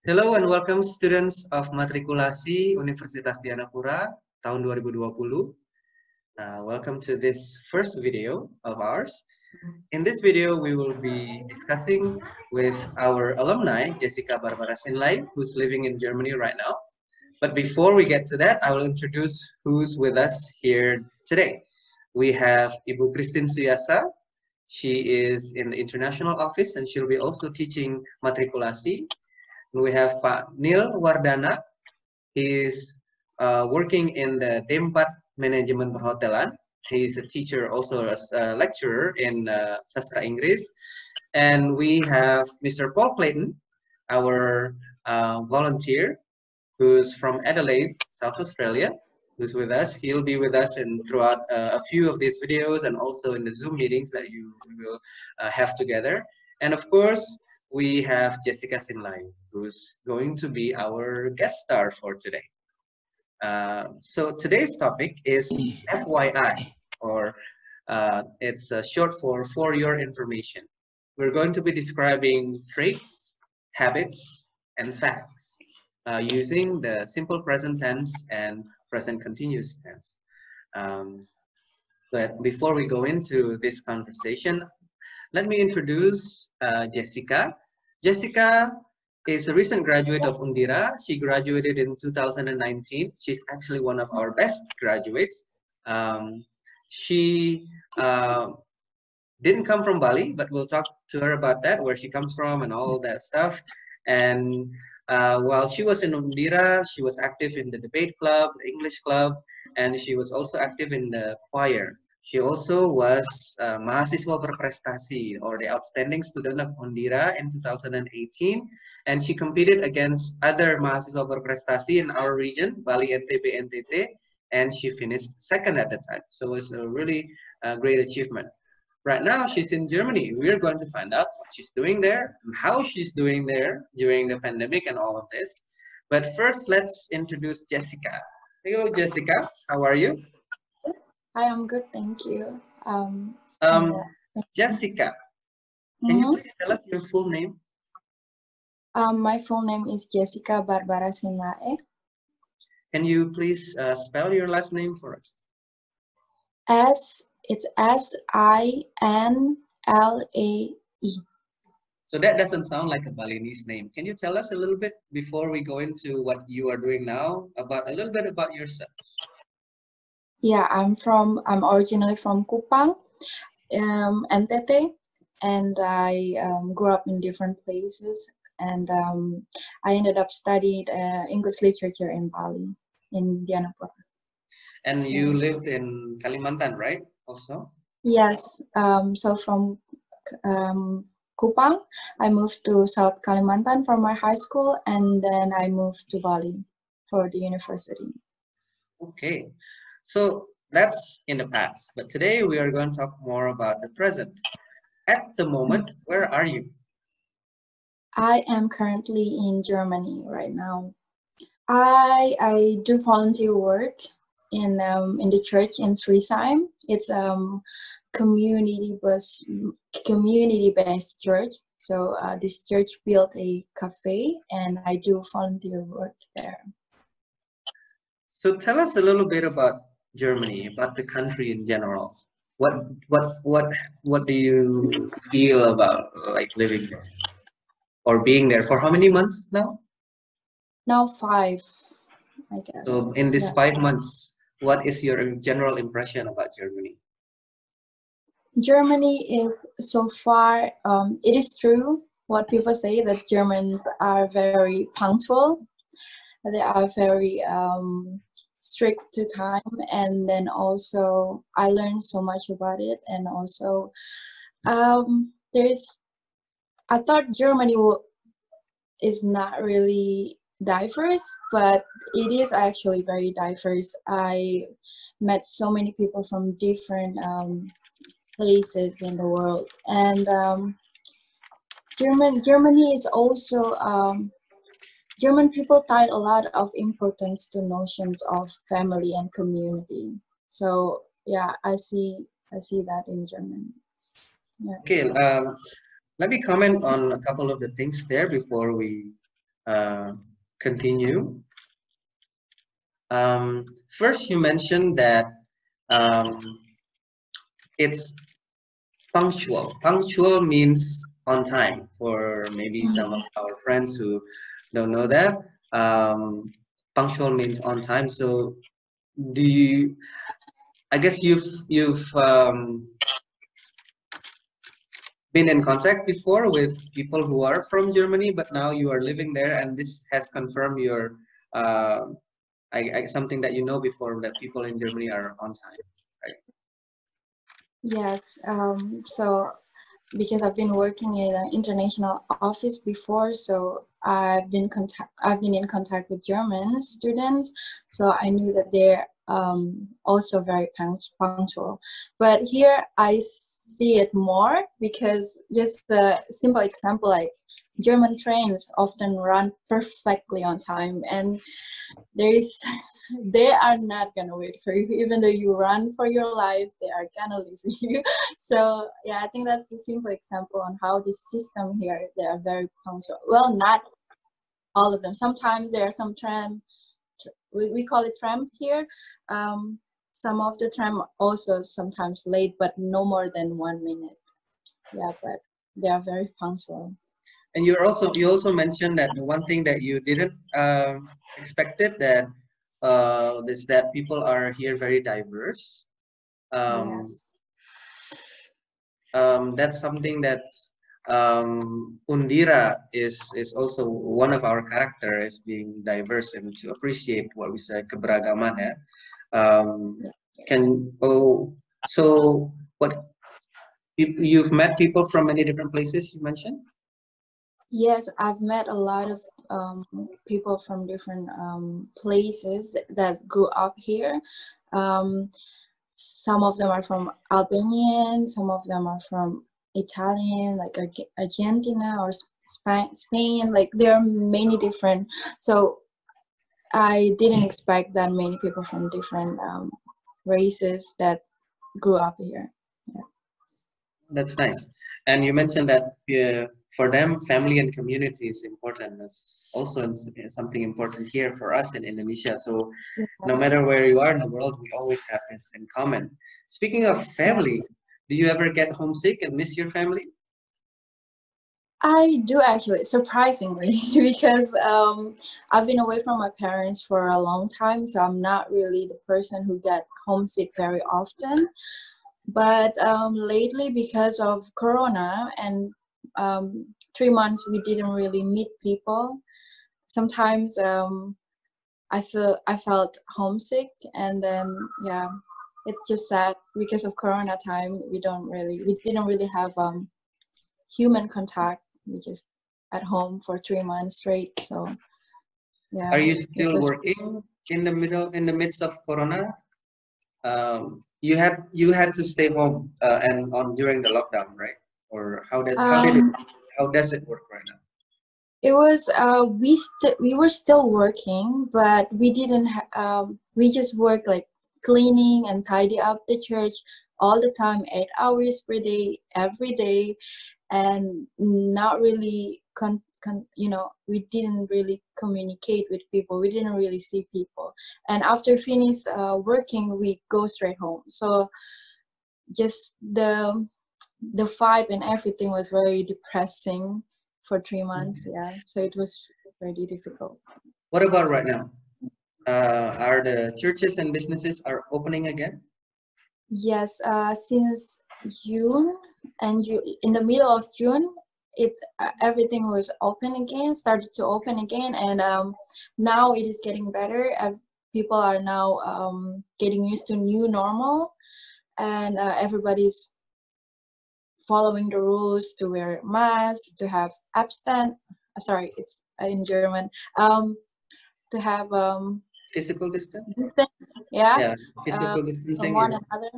Hello and welcome students of Matrikulasi Universitas Dhyana Pura tahun 2020. Welcome to this first video of ours. In this video, we will be discussing with our alumni, Jessica Barbara Sinlae, who's living in Germany right now. But before we get to that, I will introduce who's with us here today. We have Ibu Christine Suyasa. She is in the international office and she'll be also teaching Matrikulasi. We have Pak Nil Wardhana. He's working in the D4 Manajemen Perhotelan. He's a teacher, also a lecturer in Sastra Inggris. And we have Mr. Paul Clayton, our volunteer, who's from Adelaide, South Australia, who's with us. He'll be with us throughout a few of these videos and also in the Zoom meetings that you will have together. And of course, we have Jessica Sinlae, who's going to be our guest star for today. So today's topic is FYI, or it's short for your information. We're going to be describing traits, habits, and facts using the simple present tense and present continuous tense. But before we go into this conversation, let me introduce Jessica. Jessica is a recent graduate of Undhira. She graduated in 2019. She's actually one of our best graduates. She didn't come from Bali, but we'll talk to her about that, where she comes from and all that stuff. And while she was in Undhira, she was active in the debate club, the English club, and she was also active in the choir. She also was mahasiswa berprestasi, or the outstanding student of Undhira in 2018, and she competed against other mahasiswa berprestasi in our region, Bali, NTB, NTT, and she finished second at the time. So it's a really great achievement. Right now, she's in Germany. We're going to find out what she's doing there and how she's doing there during the pandemic and all of this. But first, let's introduce Jessica. Hello, Jessica. How are you? Hi, I'm good, thank you. Jessica, can you please tell us your full name? My full name is Jessica Barbara Sinlae. Can you please spell your last name for us? It's S-I-N-L-A-E. So that doesn't sound like a Balinese name. Can you tell us a little bit before we go into what you are doing now, a little bit about yourself? Yeah, I'm originally from Kupang, NTT, and I grew up in different places, and I ended up studied English literature in Bali, in Dhyana Pura. And so, you lived in Kalimantan, right, also? Yes, so from Kupang, I moved to South Kalimantan for my high school, and then I moved to Bali for the university. Okay. So that's in the past, but today we are going to talk more about the present. At the moment, where are you? I am currently in Germany right now. I do volunteer work in the church in Srisheim. It's community-based church. So this church built a cafe, and I do volunteer work there. So tell us a little bit about Germany, about the country in general. What do you feel about like living there or being there for how many months now? Now 5, I guess. So in these 5 months, what is your general impression about Germany? Germany is so far, it is true what people say that Germans are very punctual. They are very strict to time, and then also I learned so much about it, and also I thought Germany is not really diverse, but it is actually very diverse. I met so many people from different places in the world, and Germany is also German people tie a lot of importance to notions of family and community. So yeah, I see that in Germany. Yeah. Okay, let me comment on a couple of the things there before we continue. First, you mentioned that it's punctual. Punctual means on time. For maybe some of our friends who don't know that, punctual means on time. So, do you? I guess you've been in contact before with people who are from Germany, but now you are living there, and this has confirmed your something that you know before, that people in Germany are on time, right? Yes. So because I've been working in an international office before, so I've been in contact with German students, so I knew that they're also very punctual. But here I see it more, because just a simple example, like German trains often run perfectly on time, and they are not gonna wait for you. Even though you run for your life, they are gonna leave you. So yeah, I think that's a simple example on how the system here, they are very punctual. Well, not all of them. Sometimes there are some tram, we call it tram here. Some of the tram also sometimes late, but no more than 1 minute. Yeah, but they are very punctual. And you also mentioned that the one thing that you didn't expected, that is that people are here very diverse. Yes. That's something that's Undhira is also one of our characters, being diverse and to appreciate what we say keberagaman. Yeah. So what, you've met people from many different places, you mentioned? Yes, I've met a lot of people from different places that grew up here. Some of them are from Albanian, some of them are from Italian, like Argentina or Spain. Like there are many different. So I didn't expect that many people from different races that grew up here. Yeah. That's nice. And you mentioned that for them, family and community is important. That's also something important here for us in Indonesia. So no matter where you are in the world, we always have this in common. Speaking of family, do you ever get homesick and miss your family? I do, actually, surprisingly, because I've been away from my parents for a long time, so I'm not really the person who get homesick very often. But lately, because of Corona and 3 months we didn't really meet people, sometimes I felt homesick, and then yeah, it's just that because of Corona time we didn't really have human contact. We just at home for 3 months straight. So yeah. Are you still working in the midst of Corona? You had to stay home and on during the lockdown, right? Or how does it work right now? It was we were still working, but we didn't we just worked like cleaning and tidy up the church all the time, 8 hours per day, every day, and not really we didn't really communicate with people. We didn't really see people, and after finish working, we go straight home. So just the vibe and everything was very depressing for 3 months. Yeah, so it was very difficult. What about right now? Are the churches and businesses are opening again? Yes, since June, and in the middle of June, it's everything was open again, started to open again, and now it is getting better. People are now getting used to new normal, and everybody's following the rules to wear masks, to have abstain. Sorry, it's in German. To have Physical distance? Yeah, physical from distancing. one another.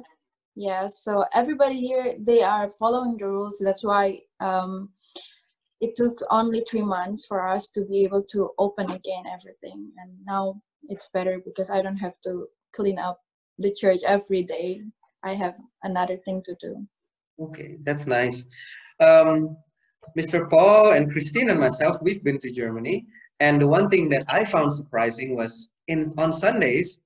Yeah, so everybody here, they are following the rules. That's why it took only 3 months for us to be able to open again everything. And now it's better because I don't have to clean up the church every day. I have another thing to do. Okay, that's nice. Mr. Paul and Christine and myself, we've been to Germany, And the one thing that I found surprising was on Sundays,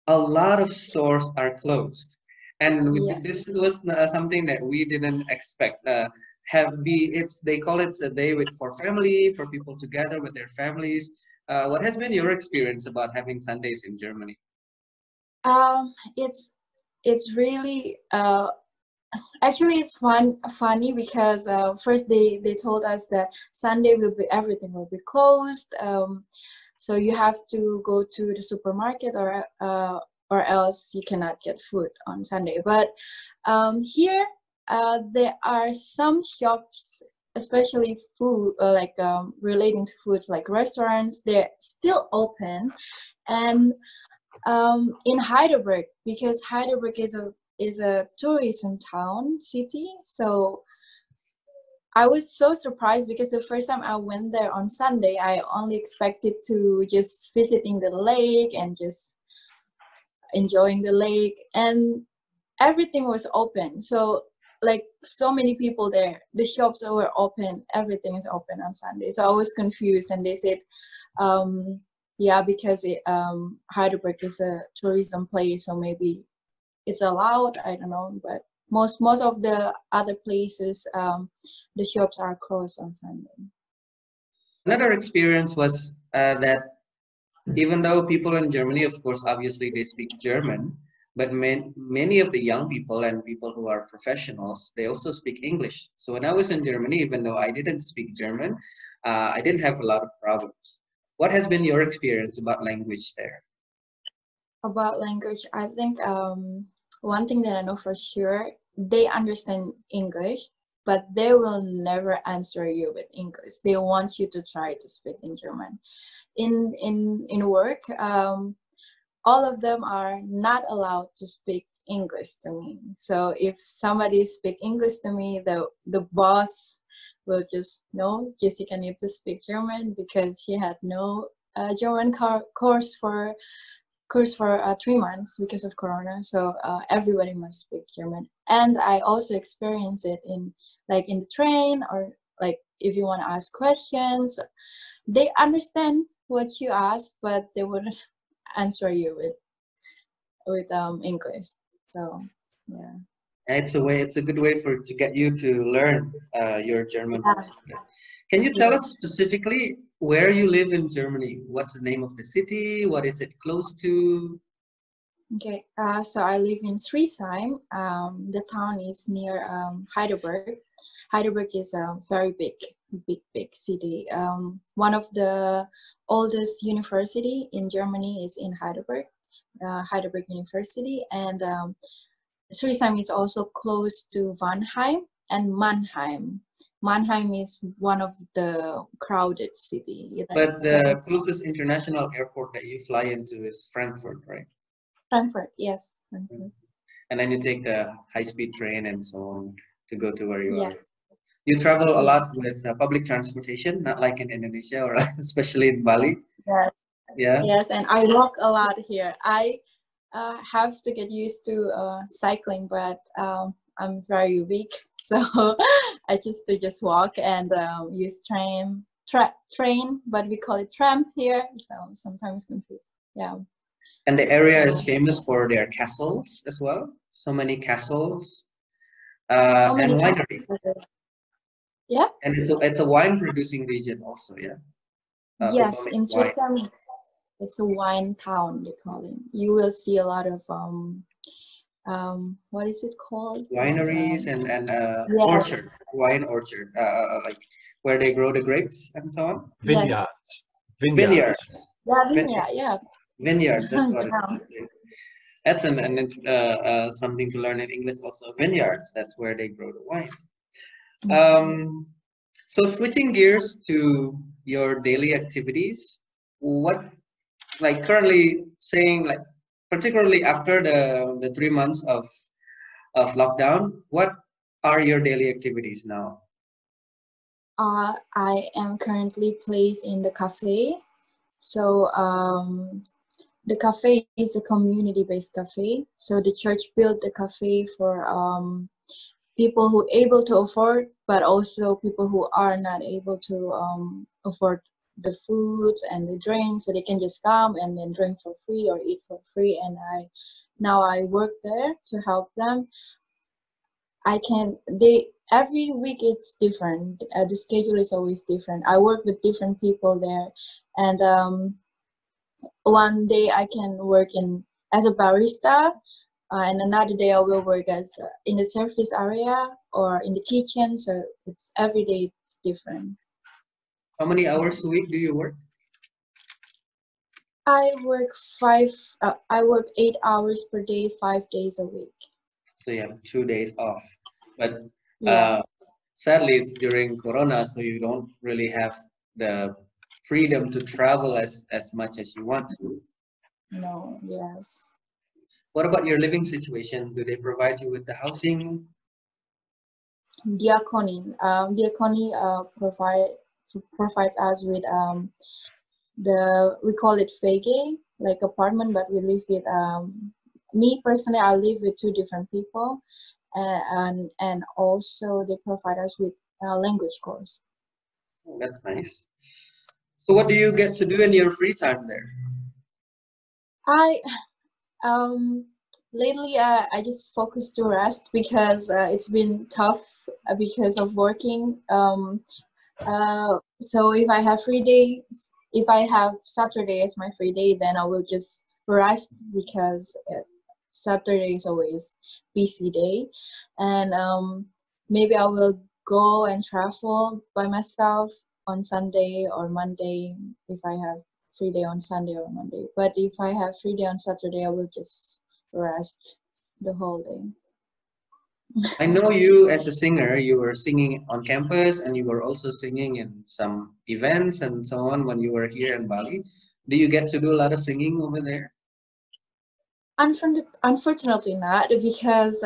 a lot of stores are closed. And Yeah. this was something that we didn't expect. They call it a day for family, for people to gather with their families. What has been your experience about having Sundays in Germany? It's really actually it's funny because first they told us that Sunday everything will be closed, so you have to go to the supermarket or else you cannot get food on Sunday. But here there are some shops, especially food relating to foods, like restaurants, they're still open. And in Heidelberg, because Heidelberg is a tourism town city, so I was so surprised because the first time I went there on Sunday, I only expected to just visiting the lake and just enjoying the lake, and everything was open. So like so many people there, the shops were open, everything is open on Sunday. So I was confused, and they said, yeah, because Heidelberg is a tourism place, so maybe it's allowed. I don't know, but most of the other places, the shops are closed on Sunday. Another experience was that even though people in Germany, of course, obviously they speak German, but many of the young people and people who are professionals, they also speak English. So when I was in Germany, even though I didn't speak German, I didn't have a lot of problems. What has been your experience about language there? About language, I think one thing that I know for sure, they understand English, but they will never answer you with English. They want you to try to speak in German. In work, all of them are not allowed to speak English to me. So if somebody speak English to me, the boss will just, no, Jessica needs to speak German because she had no German course for 3 months because of Corona. So everybody must speak German. And I also experience it in the train, or like if you want to ask questions, they understand what you ask, but they wouldn't answer you with English. So yeah. It's a good way to get you to learn your German. Yeah. Can you tell us specifically where you live in Germany? What's the name of the city? What is it close to? Okay, so I live in Friesheim. The town is near Heidelberg. Heidelberg is a very big city. One of the oldest university in Germany is in Heidelberg, Heidelberg University, and Friesheim is also close to Mannheim and Mannheim. Mannheim is one of the crowded city. But the closest international airport that you fly into is Frankfurt, right? Frankfurt, yes. Frankfurt. And then you take the high-speed train and so on to go to where you are. Yes. You travel a lot with public transportation, not like in Indonesia or especially in Bali. Yes. Yeah. Yes, and I walk a lot here. I have to get used to cycling, but I'm very weak, so I just walk and use train, but we call it tram here, so sometimes confused. Yeah. And the area is famous for their castles as well. So many castles and wineries. Yeah. And it's a wine producing region also, yeah. Yes, in Switzerland, it's a wine town, they call it. You will see a lot of what is it called? Wineries and yes. Wine orchard, like where they grow the grapes and so on. Vineyards. Yes. Vineyards. Yeah, vineyard. Yeah. Vineyard. That's what it is. That's something to learn in English also. Vineyards. That's where they grow the wine. So switching gears to your daily activities, what, like currently saying, like particularly after the 3 months of lockdown, what are your daily activities now? I am currently placed in the cafe. So the cafe is a community-based cafe. So the church built the cafe for people who are able to afford, but also people who are not able to afford the food and the drink, so they can just come and then drink for free or eat for free. And now I work there to help them. Every week it's different. The schedule is always different. I work with different people there, and one day I can work as a barista, and another day I will work as in the service area or in the kitchen. So it's every day it's different. How many hours a week do you work? I work 8 hours per day, 5 days a week. So you have 2 days off, but Yeah. sadly it's during Corona, so you don't really have the freedom to travel as much as you want to. No. Yes. What about your living situation? Do they provide you with the housing? Diakoni provides us with we call it fege, like apartment, but we live with me personally, I live with 2 different people, and also they provide us with language course. Oh, that's nice. So what do you get to do in your free time there? Lately I just focus to rest because it's been tough because of working. So if I have free days, if I have Saturday as my free day, then I will just rest because Saturday is always busy day, and maybe I will go and travel by myself on Sunday or Monday if I have free day on Sunday or Monday. But if I have free day on Saturday, I will just rest the whole day. I know you as a singer, you were singing on campus and you were also singing in some events and so on when you were here in Bali. Do you get to do a lot of singing over there? Unfortunately not, because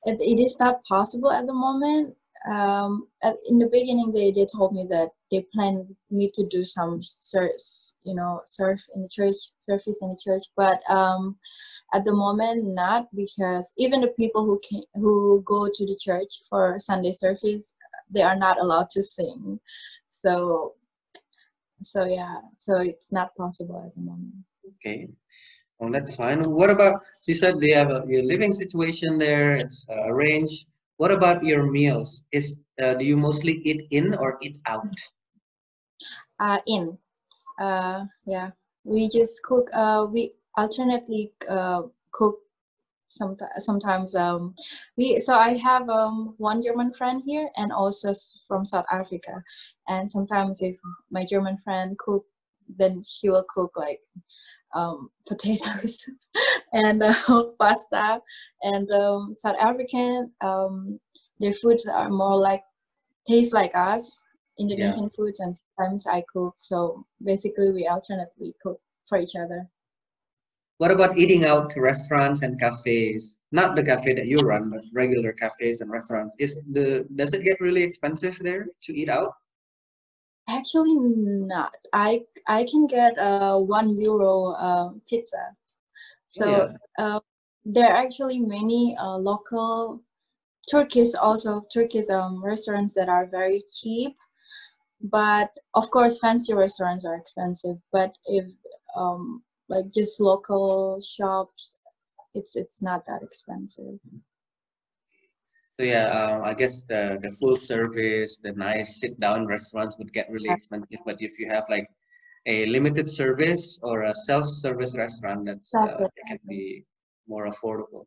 it is not possible at the moment. In the beginning, they told me that they planned me to do some service in the church, service in the church, but at the moment not, because even the people who go to the church for Sunday service, they are not allowed to sing. So yeah, so it's not possible at the moment. Okay. Well, that's fine. What about, so you said they have your living situation there, it's arranged. What about your meals? Do you mostly eat in or eat out? In. Yeah. We just cook. We alternately cook. Sometimes so I have one German friend here and also from South Africa, and sometimes if my German friend cook, then she will cook like potatoes and pasta, and South African their foods are more like taste like us Indonesian foods, and sometimes I cook, so basically we alternately cook for each other. What about eating out to restaurants and cafes? Not the cafe that you run, but regular cafes and restaurants. Does it get really expensive there to eat out? Actually not. I can get €1 pizza. So there are actually many local Turkish restaurants that are very cheap, but of course fancy restaurants are expensive. But if like just local shops, it's not that expensive. So yeah, I guess the full service, the nice sit down restaurants would get really expensive. But if you have like a limited service or a self-service restaurant, it can be more affordable.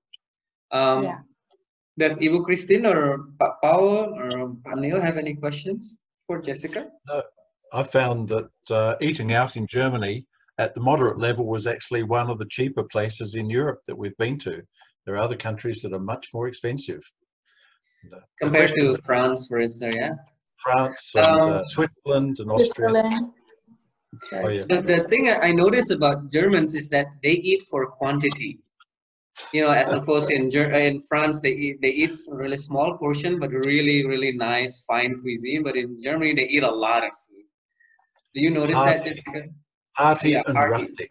Does Ibu Christine or Pak Paul or Pak Neil have any questions for Jessica? I found that eating out in Germany at the moderate level was actually one of the cheaper places in Europe that we've been to. There are other countries that are much more expensive. Compared to France, for instance, yeah? France and Switzerland and Austria. That's right. But the thing I notice about Germans is that they eat for quantity. You know, as opposed in France, they eat really small portion, but really, really nice, fine cuisine. But in Germany, they eat a lot of food. Do you notice that, Jessica? Hearty and rustic.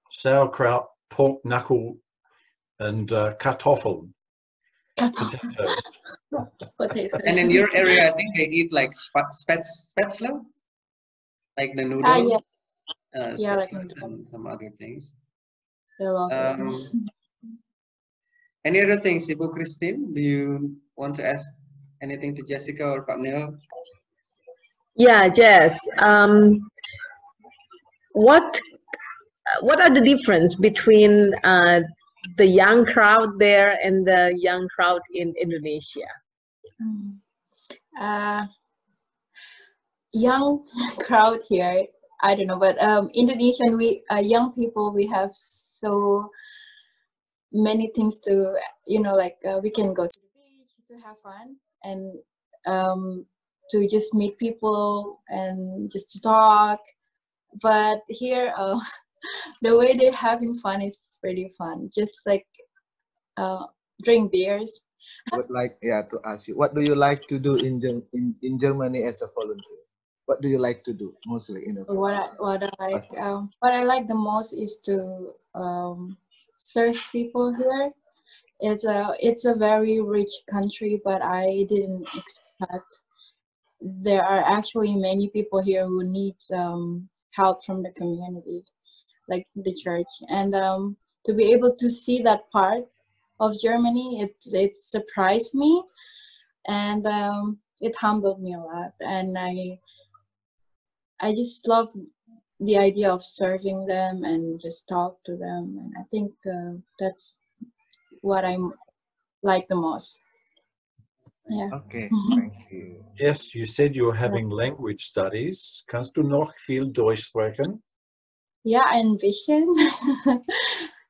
Sauerkraut, pork knuckle, and kartoffeln. Potatoes. Potatoes. And in your area, I think they eat like spätzle, like the Ah, noodles. yeah. Yeah, like Spätzle and some other things. they love it. Any other things, Ibu Christine? Do you want to ask anything to Jessica or Pak Neo? Yeah, Jess. What are the difference between the young crowd there and the young crowd in Indonesia? Young crowd here, I don't know, but Indonesian, we young people, we have so many things to, you know, like we can go to the beach to have fun and to just meet people and just to talk. But here, the way they're having fun is pretty fun. Just like drink beers. Would like to ask you, what do you like to do in Germany as a volunteer? What do you like to do mostly in a What I like the most is to serve people here. It's a very rich country, but I didn't expect there are actually many people here who need help from the community, like the church, and to be able to see that part of Germany, it surprised me, and it humbled me a lot, and I just love the idea of serving them and just talk to them, and I think that's what I like the most. Yeah. Okay, thank you. Yes, you said you were having language studies. Kannst du noch viel Deutsch sprechen? Yeah, ein bisschen.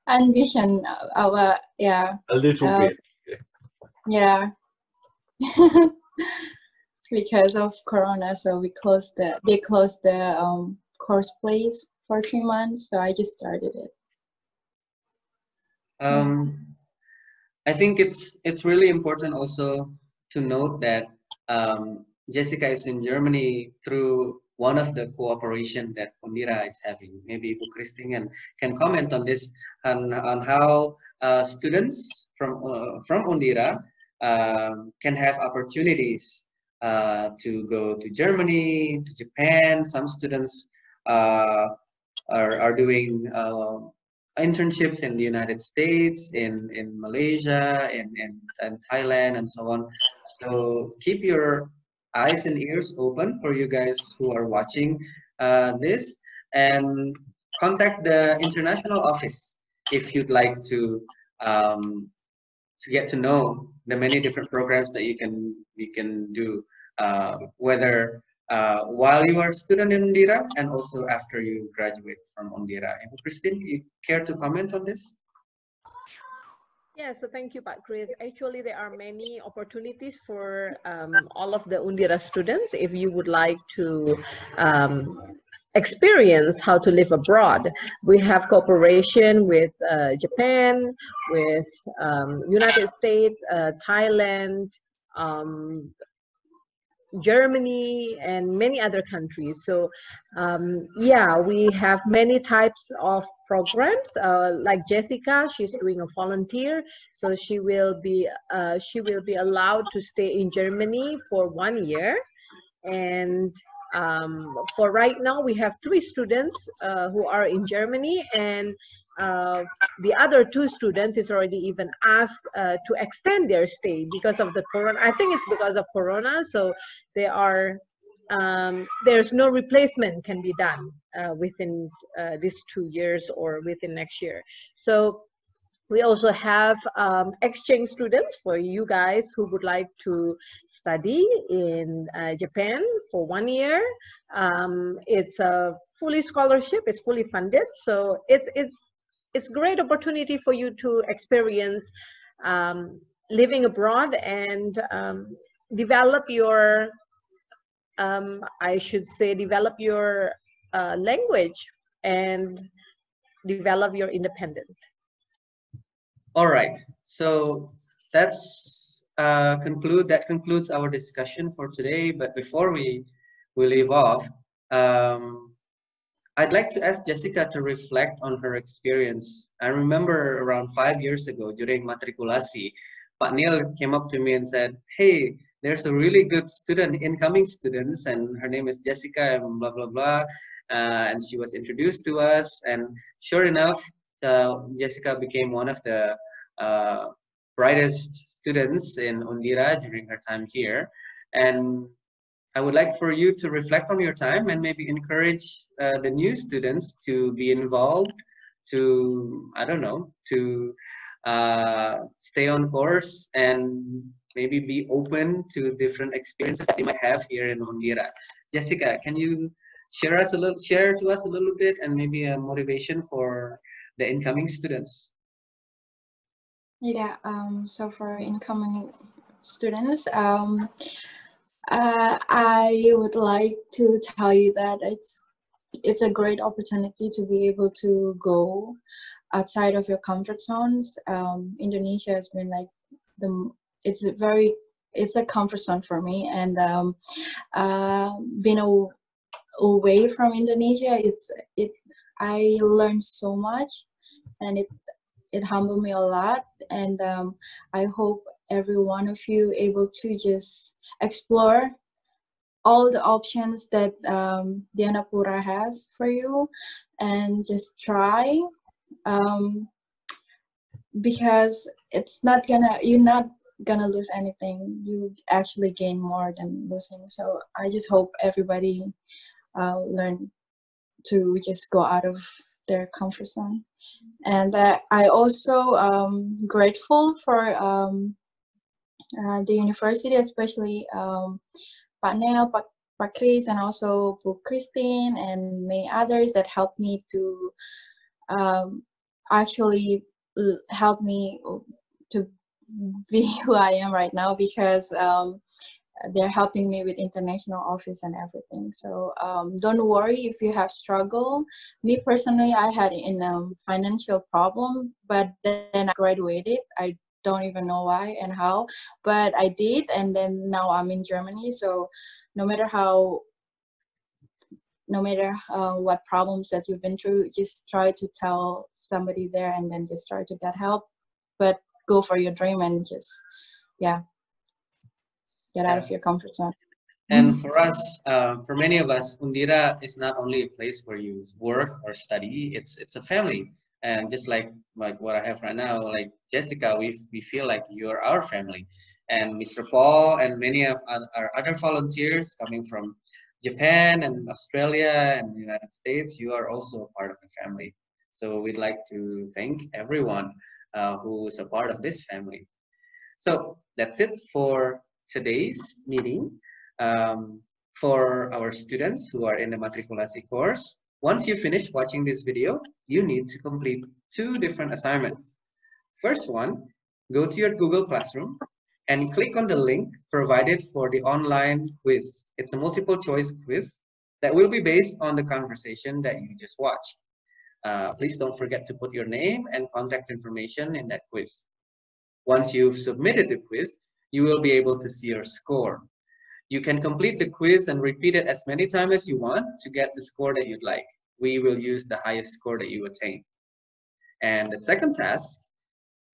Ein bisschen, aber yeah. A little bit. Yeah. Because of Corona, so they closed the course place for 3 months, so I just started it. I think it's really important also to note that Jessica is in Germany through one of the cooperation that Undhira is having. Maybe Ibu Christine can comment on this, on how students from Undhira can have opportunities to go to Germany, to Japan. Some students are doing internships in the United States, in Malaysia, in Thailand, and so on. So keep your eyes and ears open for you guys who are watching this, and contact the international office if you'd like to get to know the many different programs that you can do, whether while you are a student in Undhira and also after you graduate from Undhira. Ibu Christine, you care to comment on this? Yeah, so thank you, Pak Chris. Actually, there are many opportunities for all of the Undhira students if you would like to experience how to live abroad. We have cooperation with Japan, with United States, Thailand, Germany, and many other countries. So yeah, we have many types of programs. Like Jessica, she's doing a volunteer, so she will be allowed to stay in Germany for 1 year. And for right now, we have 3 students who are in Germany, and the other 2 students is already even asked to extend their stay because of the corona. I think it's because of corona, so they are there's no replacement can be done within these 2 years or within next year. So we also have exchange students for you guys who would like to study in Japan for 1 year. It's a fully scholarship, it's fully funded, so it's great opportunity for you to experience living abroad and develop your I should say develop your language and develop your independence. All right, so that concludes our discussion for today. But before we leave off, I'd like to ask Jessica to reflect on her experience. I remember around 5 years ago during Matrikulasi, Pak Neil came up to me and said, hey, there's a really good student, incoming students, and her name is Jessica and blah, blah, blah. And she was introduced to us, and sure enough, Jessica became one of the brightest students in Undhira during her time here. And I would like for you to reflect on your time and maybe encourage the new students to be involved, to, I don't know, to stay on course and maybe be open to different experiences that you might have here in Undhira. Jessica, can you share to us a little bit and maybe a motivation for the incoming students? Yeah, so for incoming students, I would like to tell you that it's a great opportunity to be able to go outside of your comfort zones. Indonesia has been like it's a comfort zone for me, and being away from Indonesia, I learned so much, and it humbled me a lot, and I hope every one of you able to just explore all the options that Dhyana Pura has for you, and just try, because you're not gonna lose anything. You actually gain more than losing. So I just hope everybody learn to just go out of their comfort zone. And I also grateful for the university, especially Pak Nel, Pak Chris, and also Bu Christine, and many others that helped me to actually help me to be who I am right now, because they're helping me with international office and everything. So don't worry if you have struggle. Me personally, I had a financial problem, but then I graduated. I don't even know why and how, but I did, and then now I'm in Germany. So no matter what problems that you've been through, just try to tell somebody there, and then just try to get help. But go for your dream and just get out of your comfort zone. And for us, for many of us, Undhira is not only a place where you work or study, it's a family. And just like what I have right now, like Jessica, we feel like you're our family. And Mr. Paul and many of our other volunteers coming from Japan and Australia and the United States, you are also a part of the family. So we'd like to thank everyone who is a part of this family. So that's it for today's meeting. For our students who are in the Matrikulasi course, once you finish watching this video, you need to complete 2 different assignments. First one, go to your Google Classroom and click on the link provided for the online quiz. It's a multiple choice quiz that will be based on the conversation that you just watched. Please don't forget to put your name and contact information in that quiz. Once you've submitted the quiz, you will be able to see your score. You can complete the quiz and repeat it as many times as you want to get the score that you'd like. We will use the highest score that you attain. And the second task,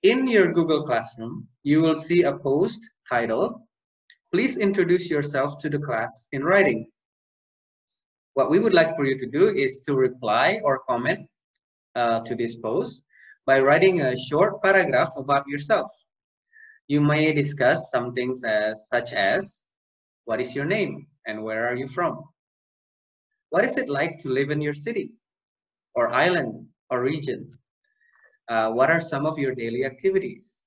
in your Google Classroom, you will see a post titled, "Please introduce yourself to the class in writing." What we would like for you to do is to reply or comment to this post by writing a short paragraph about yourself. You may discuss some things such as, what is your name and where are you from? What is it like to live in your city or island or region? What are some of your daily activities?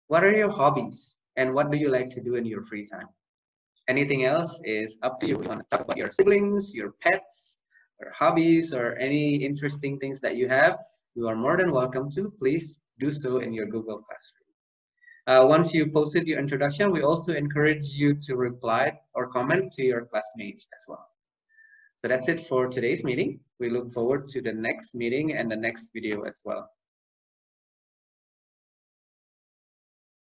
What are your hobbies and what do you like to do in your free time? Anything else is up to you. You want to talk about your siblings, your pets, or hobbies, or any interesting things that you have, you are more than welcome to. Please do so in your Google Classroom. Once you posted your introduction, we also encourage you to reply or comment to your classmates as well. So that's it for today's meeting. We look forward to the next meeting and the next video as well.